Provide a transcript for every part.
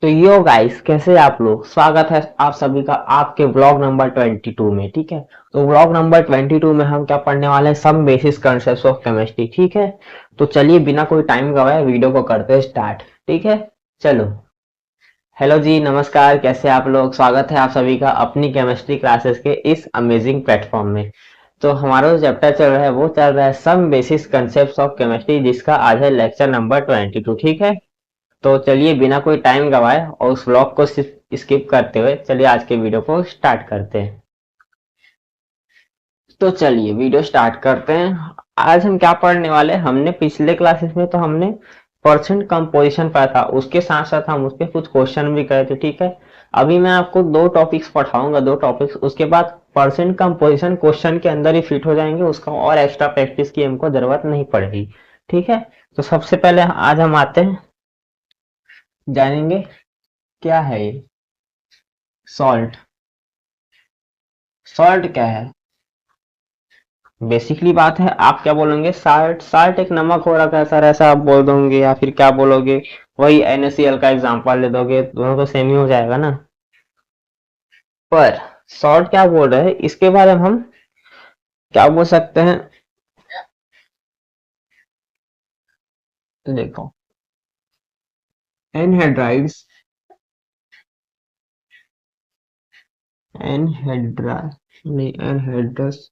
तो yo guys, कैसे आप लोग? स्वागत है आप सभी का आपके व्लॉग नंबर 22 में। ठीक है, तो व्लॉग नंबर 22 में हम क्या पढ़ने वाले हैं? सम बेसिस कॉन्सेप्ट्स ऑफ केमिस्ट्री। ठीक है, तो चलिए बिना कोई टाइम गवाए वीडियो को करते हैं स्टार्ट। ठीक है, चलो। हेलो जी, नमस्कार, कैसे आप लोग? स्वागत है आप सभी का अपनी केमिस्ट्री क्लासेस के इस अमेजिंग प्लेटफॉर्म में। तो हमारा जो चैप्टर चल रहा है वो चल रहा है सम बेसिस कॉन्सेप्ट्स ऑफ केमिस्ट्री, जिसका आज है लेक्चर नंबर 22। ठीक है, तो चलिए बिना कोई टाइम गवाए और उस व्लॉग को स्किप करते हुए चलिए आज के वीडियो को स्टार्ट करते हैं। तो चलिए वीडियो स्टार्ट करते हैं। आज हम क्या पढ़ने वाले हैं? हमने पिछले क्लासेस में तो हमने परसेंट कंपोजिशन पढ़ा था, उसके साथ साथ हम उसके कुछ क्वेश्चन भी करे थे। ठीक है, अभी मैं आपको दो टॉपिक्स पढ़ाऊंगा, दो टॉपिक्स, उसके बाद परसेंट कंपोजिशन क्वेश्चन के अंदर ही फिट हो जाएंगे, उसका और एक्स्ट्रा प्रैक्टिस की हमको जरूरत नहीं पड़ेगी। ठीक है, तो सबसे पहले आज हम आते हैं, जानेंगे क्या है ये सॉल्ट। सॉल्ट क्या है? बेसिकली बात है, आप क्या बोलेंगे? साल्ट। साल्ट एक नमक हो रखा है सर, ऐसा आप बोल दोगे, या फिर क्या बोलोगे? वही NaCl का एग्जांपल ले दोगे, दोनों तो सेम ही हो जाएगा ना। पर सॉल्ट क्या बोल रहे हैं, इसके बारे में हम क्या बोल सकते हैं? देखो, एनहाइड्राइड्स, एनहाइड्रा नहीं, एनहाइड्रस,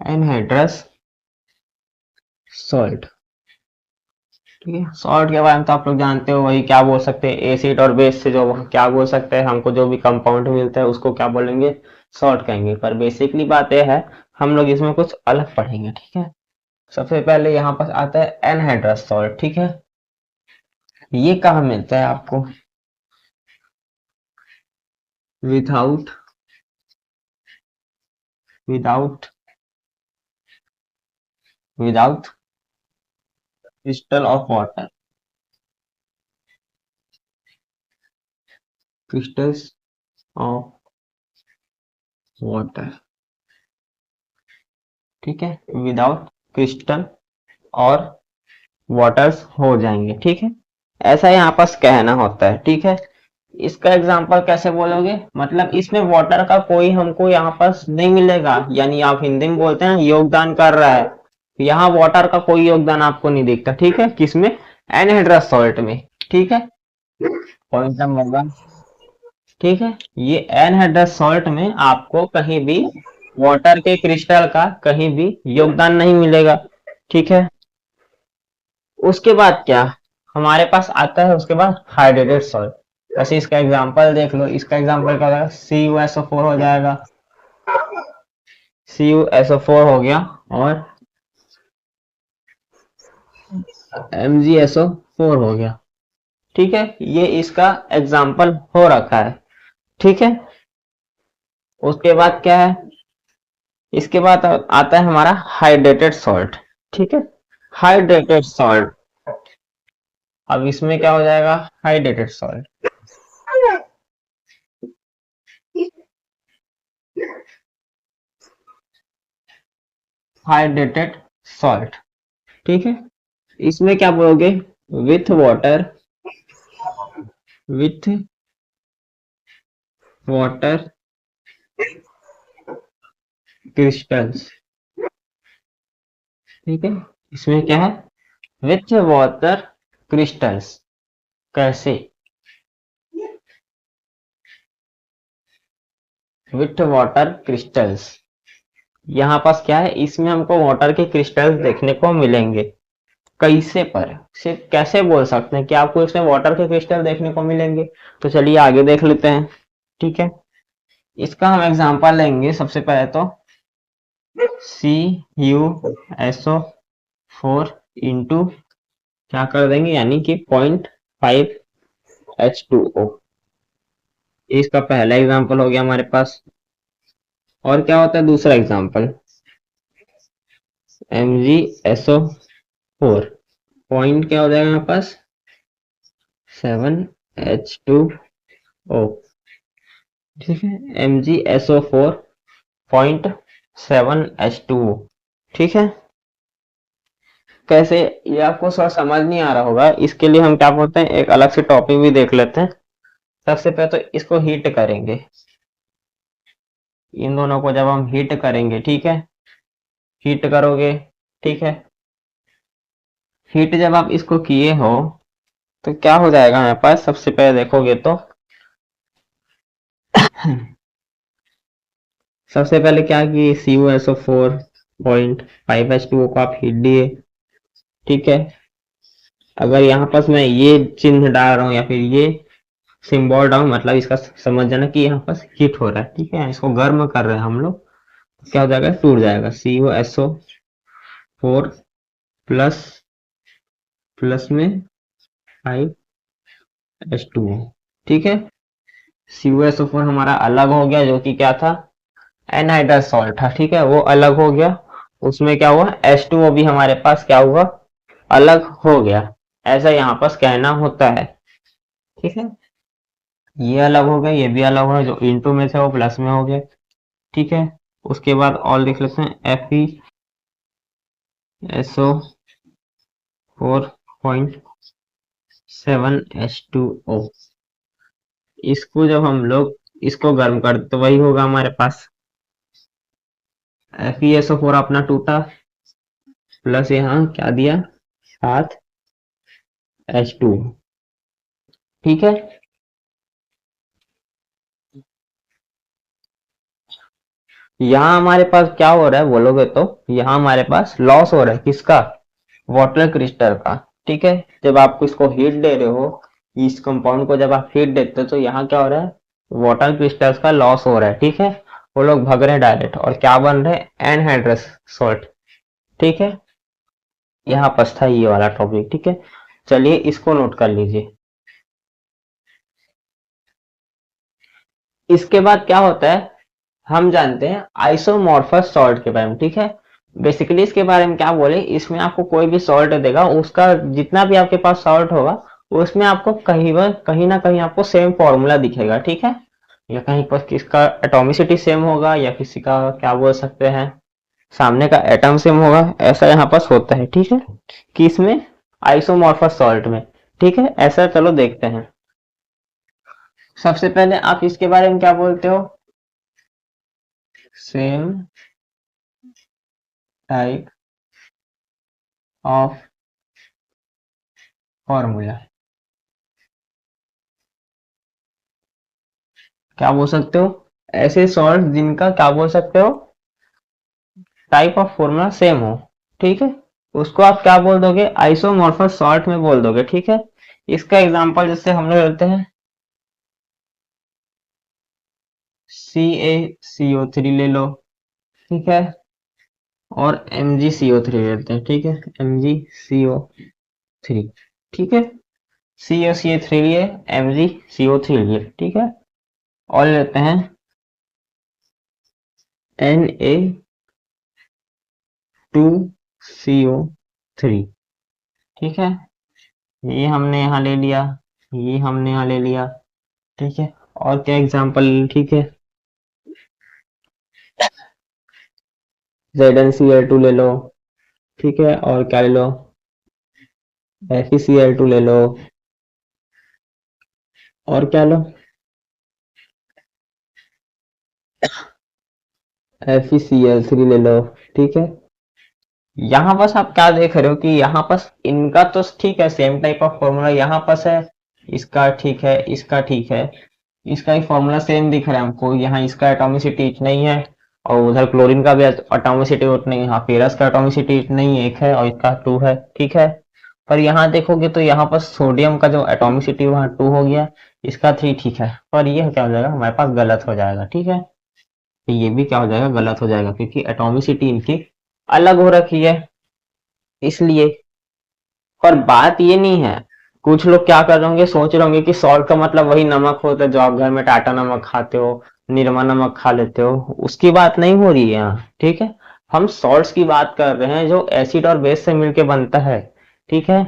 एनहाइड्रस सॉल्ट। ठीक है, सॉल्ट के बारे में तो आप लोग जानते हो, वही क्या बोल सकते हैं, एसिड और बेस से जो क्या बोल सकते हैं, हमको जो भी कंपाउंड मिलता है उसको क्या बोलेंगे? सॉल्ट कहेंगे। पर बेसिकली बात यह है, हम लोग इसमें कुछ अलग पढ़ेंगे। ठीक है, सबसे पहले यहाँ पर आता है एनहाइड्रस सॉल्ट। ठीक है, ये कहाँ मिलता है आपको? Without without without crystal of water, crystals of water. ठीक है, विदाउट क्रिस्टल और वाटर्स हो जाएंगे। ठीक है, ऐसा यहाँ पास कहना होता है। ठीक है, इसका एग्जांपल कैसे बोलोगे? मतलब इसमें वाटर का कोई हमको यहाँ पास नहीं मिलेगा, यानी आप हिंदी में बोलते हैं योगदान कर रहा है, यहाँ वाटर का कोई योगदान आपको नहीं दिखता। ठीक है, किसमें? एनहाइड्रस सॉल्ट में। ठीक है, पॉइंट नंबर वन। ठीक है, ये एनहाइड्रस सॉल्ट में आपको कहीं भी वाटर के क्रिस्टल का कहीं भी योगदान नहीं मिलेगा। ठीक है, उसके बाद क्या हमारे पास आता है? उसके बाद हाइड्रेटेड सॉल्ट। वैसे इसका एग्जांपल देख लो, इसका एग्जांपल क्या होगा? CuSO4 हो जाएगा, CuSO4 हो गया, और MgSO4 हो गया। ठीक है, ये इसका एग्जांपल हो रखा है। ठीक है, उसके बाद क्या है? इसके बाद आता है हमारा हाइड्रेटेड सॉल्ट। ठीक है, हाइड्रेटेड सॉल्ट, अब इसमें क्या हो जाएगा? Hydrated salt, hydrated salt. ठीक है, इसमें क्या बोलोगे? With water, with water crystals. ठीक है, इसमें क्या है? With water crystals. कैसे? विथ वाटर क्रिस्टल्स, यहाँ पास क्या है? इसमें हमको वाटर के क्रिस्टल्स देखने को मिलेंगे। कैसे? पर सिर्फ कैसे बोल सकते हैं कि आपको इसमें वाटर के क्रिस्टल देखने को मिलेंगे? तो चलिए आगे देख लेते हैं। ठीक है, इसका हम एग्जांपल लेंगे सबसे पहले तो CuSO4 इंटू क्या कर देंगे, यानी कि 0.5H2O। इसका पहला एग्जांपल हो गया हमारे पास। और क्या होता है दूसरा एग्जांपल? MgSO4, पॉइंट क्या हो जाएगा हमारे पास? 7H2O। ठीक है, MgSO4 0.7H2O। ठीक है, कैसे, ये आपको थोड़ा समझ नहीं आ रहा होगा, इसके लिए हम क्या बोलते हैं, एक अलग से टॉपिक भी देख लेते हैं। सबसे पहले तो इसको हीट करेंगे, इन दोनों को जब हम हीट करेंगे, ठीक है, हीट करोगे, ठीक है, हीट जब आप इसको किए हो तो क्या हो जाएगा हमारे पास, सबसे पहले देखोगे तो सबसे पहले क्या कि CuSO4.5H2O को आप हीट दिए, ठीक है। अगर यहाँ पास मैं ये चिन्ह डाल रहा हूँ या फिर ये सिंबल डाउन, मतलब इसका समझ जाना कि यहाँ पास हीट हो रहा है, ठीक है, इसको गर्म कर रहे हैं हम लोग, तो क्या हो जाएगा, टूट जाएगा, CuSO4 प्लस प्लस में 5H2O, ठीक है। CuSO4 हमारा अलग हो गया, जो कि क्या था, एनहाइड्रस सॉल्ट था, ठीक है, वो अलग हो गया। उसमें क्या हुआ, H2O भी हमारे पास क्या हुआ, अलग हो गया। ऐसा यहाँ पास कहना होता है, ठीक है। ये अलग हो गया, ये भी अलग हो गया, जो इंटू में थे वो प्लस में हो गए, ठीक है। उसके बाद और लिख लेते हैं FeSO4.7H2O। इसको जब हम लोग इसको गर्म कर तो वही होगा हमारे पास, FeSO4 अपना टूटा, प्लस यहाँ क्या दिया, 7H2, ठीक है। यहाँ हमारे पास क्या हो रहा है बोलोगे तो, यहाँ हमारे पास लॉस हो रहा है, किसका, वाटर क्रिस्टल का, ठीक है। जब आप इसको हीट दे रहे हो, इस कंपाउंड को जब आप हीट देते हो तो यहाँ क्या हो रहा है, वाटर क्रिस्टल्स का लॉस हो रहा है, ठीक है। वो लोग भाग रहे हैं डायरेक्ट, और क्या बन रहे हैं, एनहाइड्रस सॉल्ट, ठीक है। यहाँ पास था ये वाला टॉपिक, ठीक है। चलिए इसको नोट कर लीजिए। इसके बाद क्या होता है, हम जानते हैं आइसोमॉर्फस सॉल्ट के बारे में, ठीक है। बेसिकली इसके बारे में क्या बोले, इसमें आपको कोई भी सॉल्ट देगा, उसका जितना भी आपके पास सॉल्ट होगा, उसमें आपको कहीं ना कहीं आपको सेम फॉर्मूला दिखेगा, ठीक है। या कहीं पर किसका एटॉमिसिटी सेम होगा, या किसी का क्या बोल सकते हैं, सामने का एटम सेम होगा, ऐसा यहाँ पास होता है, ठीक है, कि इसमें आइसोमॉर्फस सॉल्ट में, ठीक है। ऐसा चलो देखते हैं। सबसे पहले आप इसके बारे में क्या बोलते हो, सेम टाइप ऑफ फॉर्मूला, क्या बोल सकते हो, ऐसे सॉल्ट जिनका क्या बोल सकते हो, टाइप ऑफ फॉर्मूला सेम हो, ठीक है, उसको आप क्या बोल दोगे, आइसोमॉर्फस सॉल्ट में बोल दोगे, ठीक है। इसका एग्जांपल जैसे हम लोग लेते हैं, CaCO3 ले लो, ठीक है, और MgCO3 लेते हैं, ठीक है, MgCO3, ठीक है, CaCO3 लिए, MgCO3 लिए, ठीक है, और लेते हैं Na2CO3, ठीक है, ये हमने यहाँ ले लिया, ये हमने यहाँ ले लिया, ठीक है। और क्या एग्जांपल, ठीक है, ZnCl2 ले लो, ठीक है, और क्या ले लो, FeCl2 ले लो, और क्या लो, FeCl3 ले लो, ठीक है। यहाँ बस आप क्या देख रहे हो कि यहाँ पास इनका तो ठीक है, सेम टाइप ऑफ फॉर्मूला यहाँ पास है, इसका ठीक है, इसका ठीक है, इसका ही फॉर्मूला सेम दिख रहा है हमको, यहाँ इसका एटॉमिसिटी इतना ही है, और उधर क्लोरीन का भी एटॉमिसिटी उतना ही है, हाँ, फेरस का एटॉमिसिटी इतना ही एक है और इसका 2 है, ठीक है। पर यहाँ देखोगे तो यहाँ पर सोडियम का जो एटॉमिसिटी वहाँ 2 हो गया, इसका 3, ठीक है, पर ये क्या हो जाएगा हमारे पास, गलत हो जाएगा, ठीक है। तो ये भी क्या हो जाएगा, गलत हो जाएगा, क्योंकि एटॉमिसिटी इनकी अलग हो रखी है, इसलिए। पर बात ये नहीं है, कुछ लोग क्या कर रहे होंगे, सोच रहे होंगे कि सॉल्ट का मतलब वही नमक होता है जो आप घर में टाटा नमक खाते हो, निरमा नमक खा लेते हो, उसकी बात नहीं हो रही है यहाँ, ठीक है। हम सॉल्ट्स की बात कर रहे हैं जो एसिड और बेस से मिलके बनता है, ठीक है।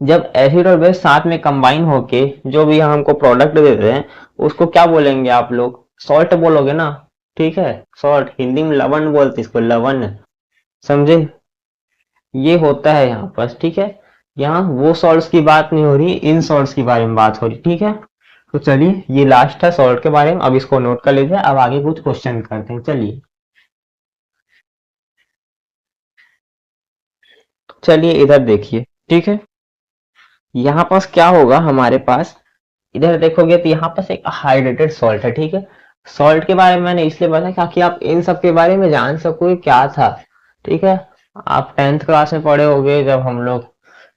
जब एसिड और बेस साथ में कंबाइन होके जो भी हमको प्रोडक्ट देते हैं, उसको क्या बोलेंगे आप लोग, सॉल्ट बोलोगे ना, ठीक है। सॉल्ट हिंदी में लवण बोलते हैं, इसको लवण, समझे। ये होता है यहाँ पर, ठीक है। यहाँ वो सॉल्ट्स की बात नहीं हो रही, इन सॉल्ट्स की बारे में बात हो रही, ठीक है। तो चलिए ये लास्ट है सॉल्ट के बारे में, अब इसको नोट कर लीजिए, अब आगे कुछ क्वेश्चन करते हैं। चलिए चलिए इधर देखिए, ठीक है। यहाँ पास क्या होगा हमारे पास, इधर देखोगे तो यहाँ पास एक हाइड्रेटेड सॉल्ट है, ठीक है। सॉल्ट के बारे में मैंने इसलिए बताया ताकि आप इन सब के बारे में जान सको ये क्या था, ठीक है। आप 10th क्लास में पढ़े होंगे, जब हम लोग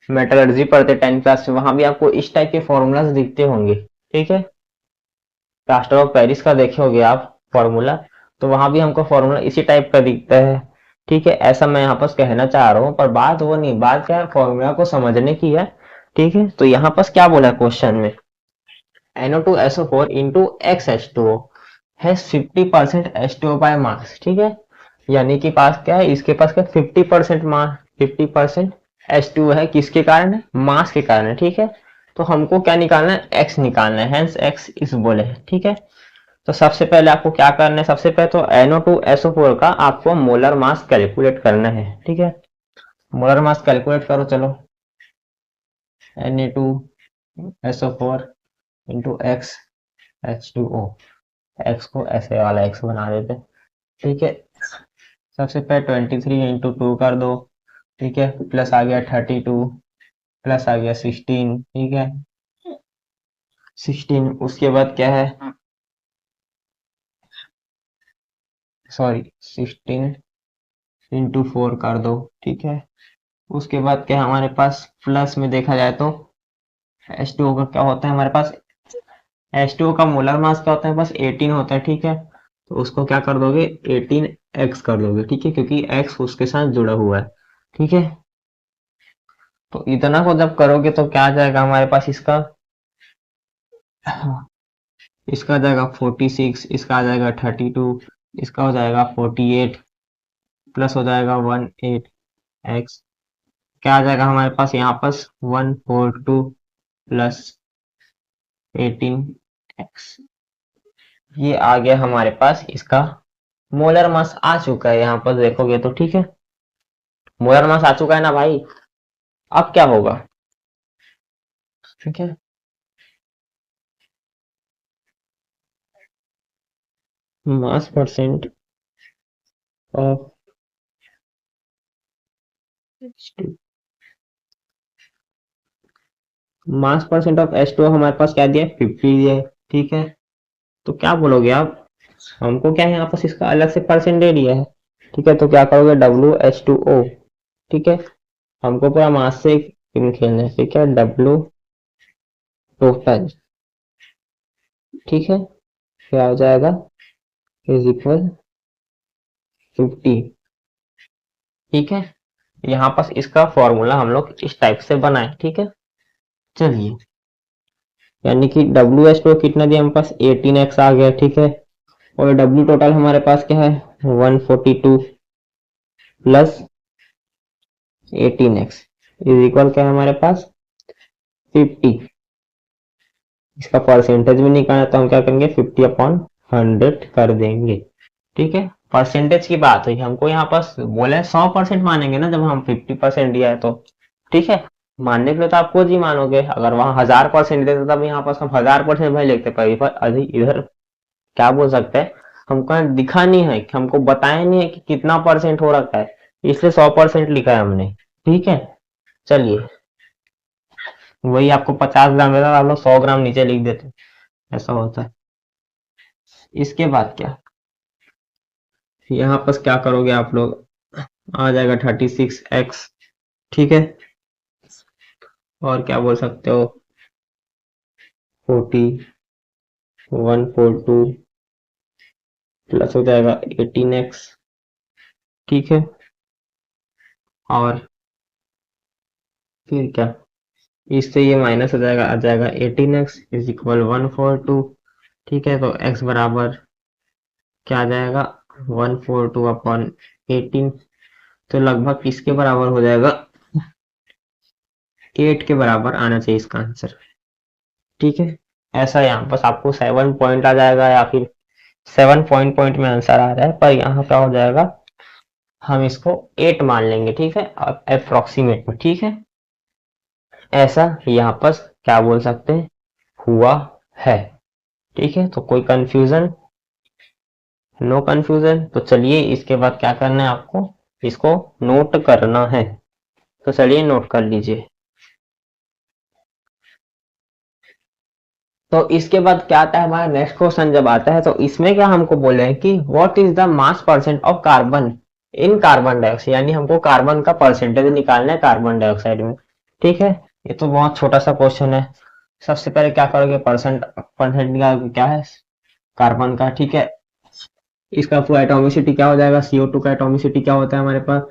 मेटलर्जी पढ़ते 10th क्लास में, वहां भी आपको इस टाइप के फॉर्मूलाज दिखते होंगे, ठीक है। प्लास्टर ऑफ पेरिस का देखे होगे आप फॉर्मूला, तो वहां भी हमको फॉर्मूला इसी टाइप का दिखता है, ठीक है। ऐसा मैं यहाँ पर कहना चाह रहा हूँ, पर बात वो नहीं, बात क्या है फॉर्मूला को समझने की है, ठीक है। तो यहाँ पर क्या बोला क्वेश्चन में, NO2SO4 into XH2O has 50% H2O by mass, ठीक है। यानी कि पास क्या है, इसके पास क्या 50% मास, 50% H2O है, किसके कारण है, मास के कारण है, ठीक है। तो हमको क्या निकालना है, x निकालना है, हेंस x इस बोले, ठीक है। तो सबसे पहले आपको क्या करना है, सबसे पहले तो NO2SO4 का आपको मोलर मास कैलकुलेट करना है, ठीक है। मोलर मास कैलकुलेट करो चलो, Na2SO4 into x H2O, x को ऐसे वाला x बना देते, ठीक है। सबसे पहले 23 इंटू 2 कर दो, ठीक है, प्लस आ गया 32, प्लस आ गया 16, ठीक है। 16 उसके बाद क्या है, सॉरी 16 इंटू 4 कर दो, ठीक है। उसके बाद क्या है हमारे पास, प्लस में देखा जाए तो H2O का क्या होता है हमारे पास, H2O का मोलर मास क्या होता है, बस 18 होता है, ठीक है। तो उसको क्या कर दोगे, 18x कर दोगे, ठीक है, क्योंकि x उसके साथ जुड़ा हुआ है, ठीक है। तो इतना को जब करोगे तो क्या आ जाएगा हमारे पास, इसका आ जाएगा 46, इसका आ जाएगा 32, इसका हो जाएगा 48, प्लस हो जाएगा 18x, क्या आ जाएगा हमारे पास यहाँ पास 142 प्लस 18x, ये आ गया हमारे पास इसका मोलर मास आ चुका है, यहाँ पर देखोगे तो, ठीक है। मोलर मास आ चुका है ना भाई, अब क्या होगा, ठीक है। मास percent of mass percent of H2O हमारे पास क्या दिया है, 50 दिया है, ठीक है। तो क्या बोलोगे आप, हमको क्या है यहाँ पर इसका अलग से परसेंट दे दिया है, ठीक है। तो क्या करोगे, WH2O, ठीक है। हमको पूरा मास से खेलना है, ठीक है, W टोटल, ठीक है, क्या हो जाएगा, इज इक्वल 50, ठीक है। यहाँ पास इसका फॉर्मूला हम लोग इस टाइप से बनाए, ठीक है। चलिए, यानी कि WH2O कितना दिया हमारे पास, 18x आ गया, ठीक है। और W टोटल हमारे पास क्या है, 142 प्लस 18x इज इक्वल क्या है हमारे पास, 50। इसका परसेंटेज भी निकालना, तो हम क्या करेंगे, 50 अपॉन 100 कर देंगे, ठीक है। परसेंटेज की बात हुई, हमको यहाँ पास बोले 100% मानेंगे ना, जब हम 50% दिया है तो, ठीक है। मानने के लिए तो आपको जी मानोगे, अगर वहां 1000% देते तब यहाँ पास हम 1000% भाई लिखते, पर अभी इधर क्या बोल सकते हैं, हमको दिखा नहीं है, हमको बताया नहीं है कि कितना परसेंट हो रखा है, इसलिए 100% लिखा है हमने, ठीक है। चलिए, वही आपको 50 ग्राम देता, आप लोग 100 ग्राम नीचे लिख देते, ऐसा होता है। इसके बाद क्या, यहाँ पर क्या करोगे आप लोग, आ जाएगा 36x, ठीक है। और क्या बोल सकते हो, 142 प्लस हो जाएगा 18x, ठीक है। और फिर क्या, इससे ये माइनस हो जाएगा, आ जाएगा 18x इज इक्वल 142, ठीक है। तो x बराबर क्या आ जाएगा, 142 अपॉन 18, तो लगभग किसके बराबर हो जाएगा, 8 के बराबर आना चाहिए इसका आंसर, ठीक है। ऐसा यहाँ बस आपको 7 पॉइंट आ जाएगा, या फिर 7 पॉइंट पॉइंट में आंसर आ रहा है, पर यहाँ क्या हो जाएगा, हम इसको 8 मान लेंगे, ठीक है, अप्रोक्सीमेट में, ठीक है। ऐसा यहाँ पर क्या बोल सकते हैं, हुआ है, ठीक है। तो कोई कंफ्यूजन, नो कंफ्यूजन। तो चलिए इसके बाद क्या करना है आपको, इसको नोट करना है। तो चलिए नोट कर लीजिए। तो इसके बाद क्या आता है हमारा नेक्स्ट क्वेश्चन जब आता है, तो इसमें क्या हमको बोले हैं कि what is the mass percent of carbon in carbon dioxide, यानी हमको कार्बन का परसेंटेज निकालना है कार्बन डाइऑक्साइड में, ठीक है। ये तो बहुत छोटा सा क्वेश्चन है। सबसे पहले क्या करोगे, परसेंट परसेंट निकालोगे, क्या है कार्बन का, ठीक है। इसका फुल एटॉमिसिटी क्या हो जाएगा, CO2 का एटॉमिसिटी क्या होता है हमारे पास,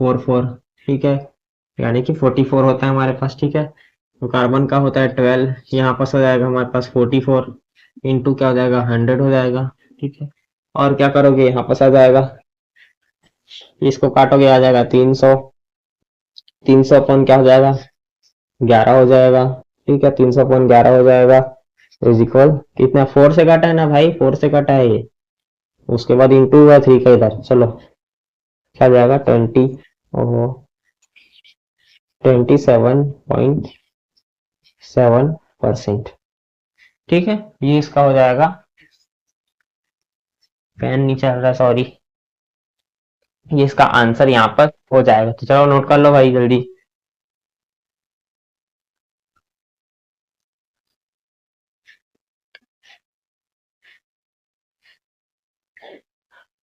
44, ठीक है, यानी कि 44 होता है हमारे पास, ठीक है। तो कार्बन का होता है 12, यहाँ पास हो जाएगा हमारे पास 44 इंटू क्या हो जाएगा 100 हो जाएगा, ठीक है। और क्या करोगे, यहाँ पास आ जाएगा, इसको काटोगे आ जाएगा 300, 300 अपन क्या हो जाएगा 11 हो जाएगा, ठीक है, 300 अपन 11 हो जाएगा, इज इक्वल कितना, 4 से काटा है ना भाई, 4 से काटा है ये। उसके बाद इंटू हुआ 3 का इधर, चलो क्या जाएगा 20, ओहो 27.7%, ठीक है। ये इसका हो जाएगा, पेन नहीं चल रहा, सॉरी। ये इसका आंसर यहाँ पर हो जाएगा। तो चलो नोट कर लो भाई जल्दी।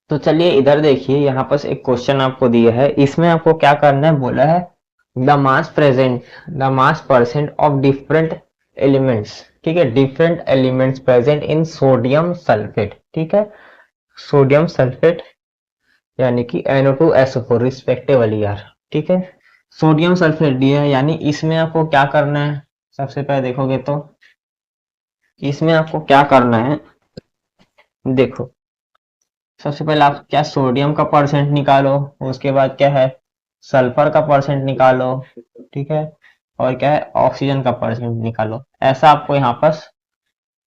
तो चलिए इधर देखिए, यहाँ पर एक क्वेश्चन आपको दिया है, इसमें आपको क्या करना है, बोला है the mass present, the mass percent of different elements, ठीक है, different elements present in sodium sulphate, ठीक है। सोडियम सल्फेट यानी कि NO2SO4 रिस्पेक्टिवली यार, ठीक है। सोडियम सल्फेट दिया है, यानी इसमें आपको क्या करना है, सबसे पहले देखोगे तो इसमें आपको क्या करना है, देखो सबसे पहले आप क्या सोडियम का परसेंट निकालो, उसके बाद क्या है सल्फर का परसेंट निकालो, ठीक है, और क्या है ऑक्सीजन का परसेंट निकालो। ऐसा आपको यहाँ पर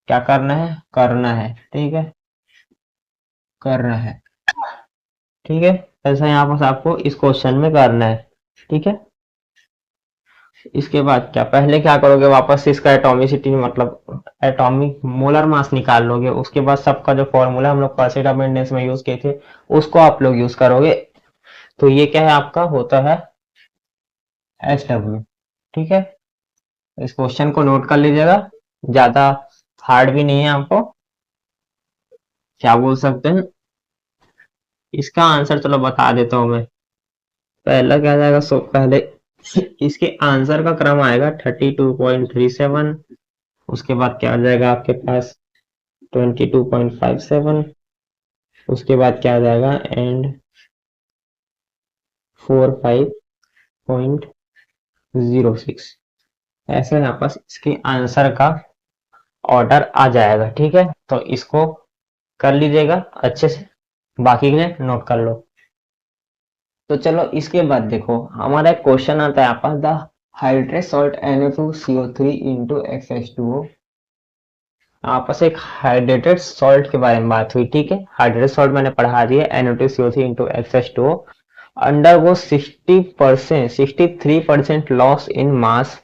क्या करना है, ठीक है, करना है, ठीक है। ऐसा यहाँ पर आपको इस क्वेश्चन में करना है, ठीक है। इसके बाद क्या, पहले क्या करोगे, वापस से इसका एटॉमिसिटी मतलब एटॉमिक मोलर मास निकाल लोगे। उसके बाद सबका जो फॉर्मूला हम लोग परसेंट ऑफ मेंटेनेंस में यूज किए थे उसको आप लोग यूज करोगे। तो ये क्या है आपका होता है SW, ठीक है। इस क्वेश्चन को नोट कर लीजिएगा, ज्यादा हार्ड भी नहीं है, आपको क्या बोल सकते हैं इसका आंसर, चलो बता देता हूं मैं। पहला क्या जाएगा, सो पहले इसके आंसर का क्रम आएगा 32.37, उसके बाद क्या आ जाएगा आपके पास 22.57, उसके बाद क्या आ जाएगा एंड 45.06। ऐसे यहाँ पास इसके आंसर का ऑर्डर आ जाएगा, ठीक है। तो इसको कर लीजिएगा अच्छे से, बाकी के लिए नोट कर लो। तो चलो इसके बाद देखो हमारा एक क्वेश्चन आता है आपस, the hydrate salt NO2CO3 into XH2O। आपस एक हाइड्रेटेड सॉल्ट के बारे में बात हुई, ठीक है। हाइड्रेटेड सॉल्ट मैंने पढ़ा दिया NO2CO3 into XH2O undergo 60%, 63% loss in mass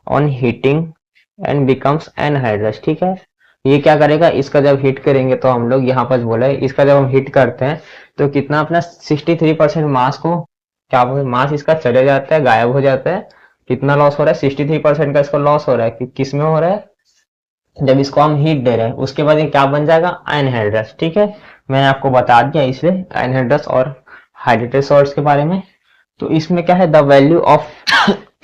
on heating and becomes anhydrous, ठीक है। ये क्या करेगा, इसका जब हिट करेंगे तो हम लोग यहाँ पर बोला है, इसका जब हम हिट करते हैं तो कितना अपना 63% मास को क्या बोलते, मास इसका चले जाता है, गायब हो जाता है। कितना लॉस हो रहा है, 63% का इसको लॉस हो रहा है। किस में हो रहा है, जब इसको हम हीट दे रहे हैं। उसके बाद ये क्या बन जाएगा एनहाइड्रस, ठीक है। मैंने आपको बता दिया इसलिए एनहाइड्रस और हाइड्रेटेड सॉल्ट्स के बारे में। तो इसमें क्या है, द वैल्यू ऑफ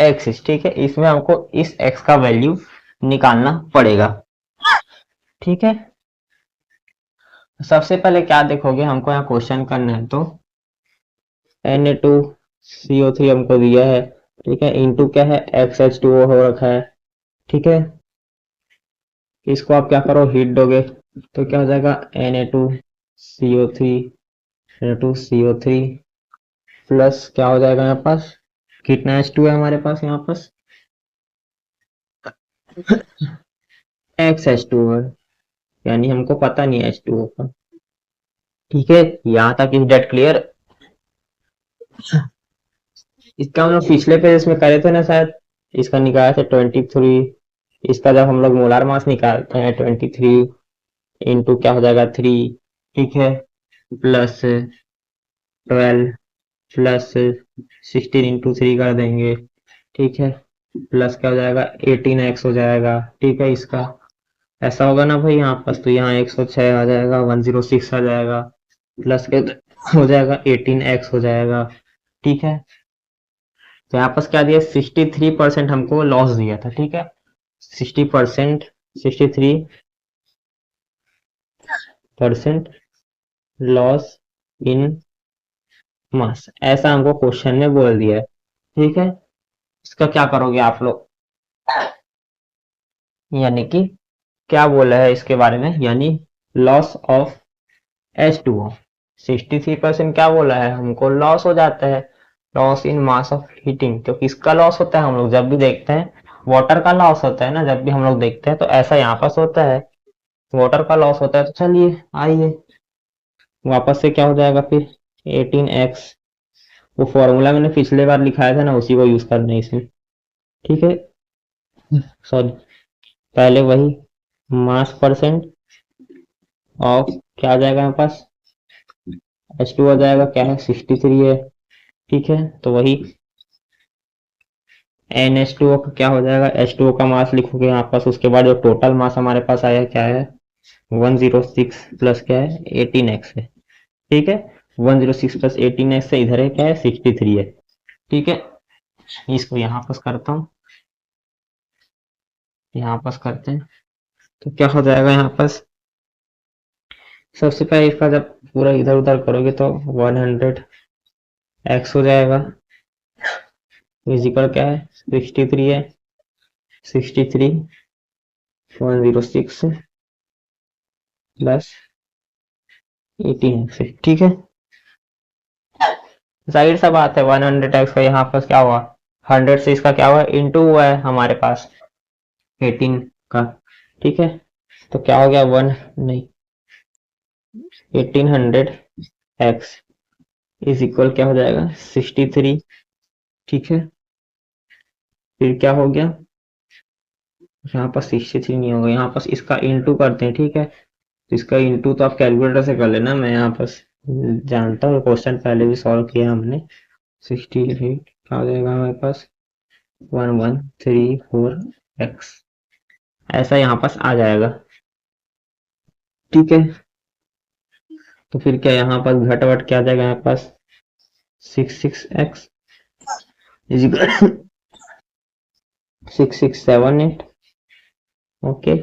एक्स, ठीक है, इसमें हमको इस एक्स का वैल्यू निकालना पड़ेगा, ठीक है। सबसे पहले क्या देखोगे, हमको यहाँ क्वेश्चन करना है तो Na2CO3 हमको दिया है, ठीक है, इंटू क्या है XH2O हो रखा है, ठीक है। इसको आप क्या करो हीट दोगे तो क्या हो जाएगा Na2CO3, Na2CO3 प्लस क्या हो जाएगा यहाँ पास, कितना H2 है हमारे पास यहाँ पास XH2 है, यानी हमको पता नहीं है H2O का, ठीक है। यहाँ तक इज डेट क्लियर। इसका हम लोग पिछले पेज में करे थे ना शायद, इसका निकाला था 23। इसका जब हम लोग मोलार मास निकालते हैं 23 इंटू क्या हो जाएगा 3, ठीक है, प्लस 12 प्लस 16 इंटू 3 कर देंगे, ठीक है, प्लस क्या हो जाएगा 18x हो जाएगा, ठीक है। इसका ऐसा होगा ना भाई यहाँ पास, तो यहाँ 106 आ जाएगा, 106 आ जाएगा, प्लस के हो जाएगा 18x हो जाएगा, ठीक है। तो यहाँ पास क्या दिया 63% हमको लॉस दिया था, ठीक है, 60%, 63% लॉस इन मास, ऐसा हमको क्वेश्चन में बोल दिया है, ठीक है। इसका क्या करोगे आप लोग, यानी कि क्या बोला है इसके बारे में, यानी लॉस ऑफ H2O, 63% क्या बोला है हमको लॉस हो जाता है, loss in mass of heating. तो किसका लॉस होता है, हम लोग जब भी देखते हैं वाटर का लॉस होता है ना, जब भी हम लोग देखते हैं तो ऐसा यहाँ पास होता है, वाटर का लॉस होता है। तो चलिए आइए वापस से क्या हो जाएगा फिर 18x, वो फॉर्मूला मैंने पिछले बार लिखाया था ना, उसी को यूज करना है इसमें, ठीक है। सॉरी, पहले वही मास परसेंट ऑफ क्या आ जाएगा हमारे पास, H2 आ जाएगा, क्या है 63 है, ठीक है। तो वही NH2O का क्या हो जाएगा, H2O का मास लिखोगे यहाँ पास, उसके बाद जो टोटल मास हमारे पास आया क्या है 106 प्लस क्या है 18x है, ठीक है। 106 प्लस 18x से इधर है क्या है 63 है, ठीक है। इसको यहाँ पास करता हूँ, यहाँ पास करते हैं, तो क्या हो जाएगा यहाँ पास, सबसे पहले इसका जब पूरा इधर उधर करोगे तो 100x हो जाएगा, फिजिकल क्या है 63 है, 63 106 प्लस 18x है, ठीक है। जाहिर सा बात है 100x का यहाँ पास क्या हुआ, 100 से इसका क्या हुआ इंटू हुआ है हमारे पास 18 का, ठीक है। तो क्या हो गया 1 नहीं 1800x इज इक्वल क्या हो जाएगा 63, ठीक है। फिर क्या हो गया, यहाँ पर 63 नहीं होगा, यहाँ पास इसका इंटू करते हैं, ठीक है। तो इसका इंटू तो आप कैलकुलेटर से कर लेना, मैं यहाँ पर जानता हूँ, क्वेश्चन पहले भी सॉल्व किया हमने। 63 क्या हो जाएगा हमारे पास 1134x, ऐसा यहाँ पास आ जाएगा, ठीक है। तो फिर क्या यहाँ पास घट वट क्या आ जाएगा यहाँ पास 66x is equal 6678, okay.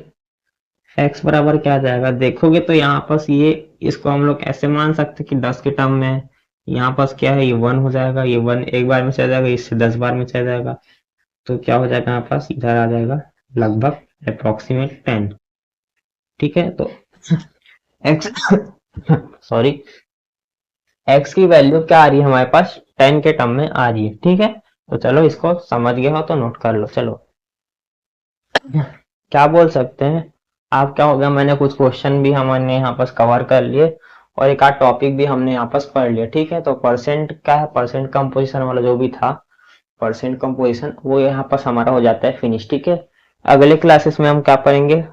x बराबर क्या आ जाएगा, देखोगे तो यहाँ पास ये, इसको हम लोग ऐसे मान सकते कि 10 के टर्म में, यहाँ पास क्या है ये 1 हो जाएगा, ये 1 एक बार में चला जाएगा, इससे 10 बार में चला जाएगा, तो क्या हो जाएगा यहाँ पास इधर आ जाएगा लगभग अप्रोक्सीमेट 10, ठीक है। तो x सॉरी x की वैल्यू क्या आ रही है हमारे पास 10 के टर्म में आ रही है, ठीक है। तो चलो इसको समझ गए हो तो नोट कर लो, चलो क्या बोल सकते हैं आप, क्या हो गया मैंने कुछ क्वेश्चन भी हमने यहाँ पास कवर कर लिए और एक आध टॉपिक भी हमने यहाँ पास पढ़ लिया, ठीक है। तो परसेंट क्या है, परसेंट कंपोजिशन वाला जो भी था परसेंट कंपोजिशन, वो यहाँ पास हमारा हो जाता है फिनिश, ठीक है। अगले क्लासेस में हम क्या पढ़ेंगे,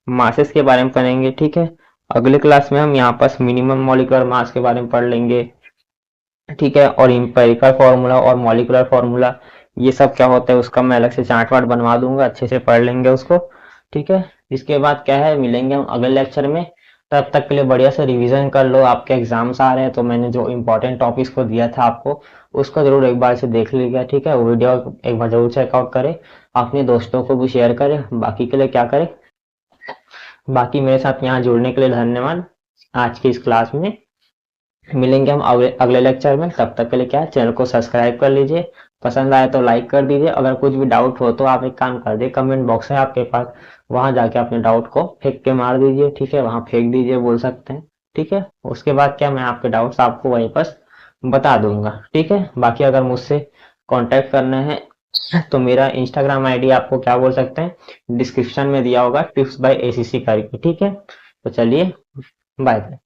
मासेस के बारे में पढ़ेंगे, ठीक है। अगले क्लास में हम यहाँ पास मिनिमम मॉलिक्यूलर मास के बारे में पढ़ लेंगे, ठीक है। और इंपेरिकल फार्मूला और मॉलिक्यूलर फार्मूला ये सब क्या होता है उसका मैं अलग से चार्ट वार्ट बनवा दूंगा, अच्छे से पढ़ लेंगे उसको, ठीक है। इसके बाद क्या है, मिलेंगे हम अगले लेक्चर में, तब तक के लिए बढ़िया से रिवीजन कर लो, आपके एग्जाम्स आ रहे हैं तो मैंने जो इंपॉर्टेंट टॉपिक्स को दिया था आपको उसको जरूर एक बार से देख लीजिएगा, ठीक है। वीडियो एक बार जरूर चेकआउट करें, अपने दोस्तों को भी शेयर करें, बाकी के लिए क्या करें, बाकी मेरे साथ यहाँ जुड़ने के लिए धन्यवाद। आज की इस क्लास में मिलेंगे हम अगले लेक्चर में, तब तक के लिए क्या है चैनल को सब्सक्राइब कर लीजिए, पसंद आए तो लाइक कर दीजिए, अगर कुछ भी डाउट हो तो आप एक काम कर दीजिए, कमेंट बॉक्स है आपके पास, वहां जाके अपने डाउट को फेंक के मार दीजिए, ठीक है, वहां फेंक दीजिए बोल सकते हैं, ठीक है। उसके बाद क्या मैं आपके डाउट्स आपको वहीं पर बता दूंगा, ठीक है। बाकी अगर मुझसे कांटेक्ट करना है तो मेरा इंस्टाग्राम आईडी आपको क्या बोल सकते हैं डिस्क्रिप्शन में दिया होगा, टिप्स बाय ACC करके, ठीक है। तो चलिए बाय बाय।